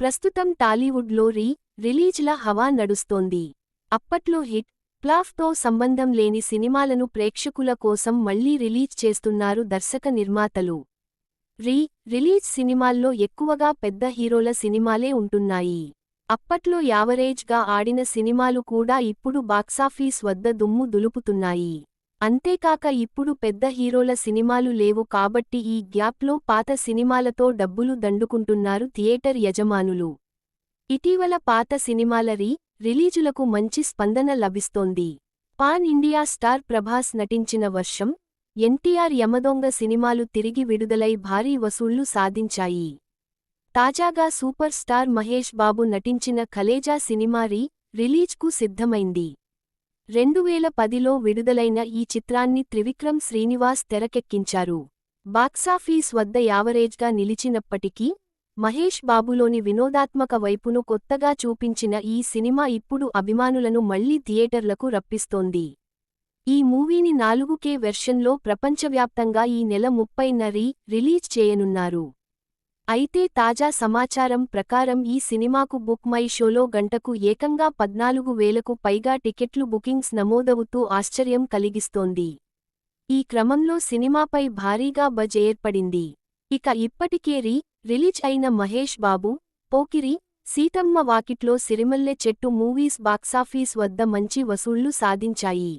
ప్రస్తుతం టాలీవుడ్లో రిలీజ్ల హవా నడుస్తోంది. అప్పట్లో హిట్, ఫ్లాప్తో సంబంధం లేని సినిమాలను ప్రేక్షకుల కోసం మళ్లీ రిలీజ్ చేస్తున్నారు దర్శక నిర్మాతలు. రిలీజ్ సినిమాల్లో ఎక్కువగా పెద్ద హీరోల సినిమాలే ఉంటున్నాయి. అప్పట్లో యావరేజ్గా ఆడిన సినిమాలు కూడా ఇప్పుడు బాక్సాఫీస్ వద్ద దుమ్ము దులుపుతున్నాయి. అంతేకాక ఇప్పుడు పెద్ద హీరోల సినిమాలు లేవు కాబట్టి ఈ గ్యాప్లో పాత సినిమాలతో డబ్బులు దండుకుంటున్నారు థియేటర్ యజమానులు. ఇటీవల పాత సినిమాల రిలీజులకు మంచి స్పందన లభిస్తోంది. పాన్ ఇండియా స్టార్ ప్రభాస్ నటించిన వర్షం, ఎన్టీఆర్ యమదొంగ సినిమాలు తిరిగి విడుదలై భారీ వసూళ్లు సాధించాయి. తాజాగా సూపర్ స్టార్ మహేష్ బాబు నటించిన కలేజా సినిమా రిలీజ్కు సిద్ధమైంది. 2010లో విడుదలైన ఈ చిత్రాన్ని త్రివిక్రమ్ శ్రీనివాస్ తెరకెక్కించారు. బాక్సాఫీస్ వద్ద యావరేజ్గా నిలిచినప్పటికీ, మహేష్ బాబులోని వినోదాత్మక వైపును కొత్తగా చూపించిన ఈ సినిమా ఇప్పుడు అభిమానులను మళ్లీ థియేటర్లకు రప్పిస్తోంది. ఈ మూవీని 4K వెర్షన్లో ప్రపంచవ్యాప్తంగా ఈ నెల 30న రిలీజ్ చేయనున్నారు. అయితే తాజా సమాచారం ప్రకారం ఈ సినిమాకు బుక్ మై షోలో గంటకు ఏకంగా 14,000కు పైగా టికెట్లు బుకింగ్స్ నమోదవుతూ ఆశ్చర్యం కలిగిస్తోంది. ఈ క్రమంలో సినిమాపై భారీగా బజ్ ఏర్పడింది. ఇక ఇప్పటికే రిలీజ్ అయిన మహేష్ బాబు, పోకిరి, సీతమ్మ వాకిట్లో సిరిమల్లె చెట్టు మూవీస్ బాక్సాఫీస్ వద్ద మంచి వసూళ్లు సాధించాయి.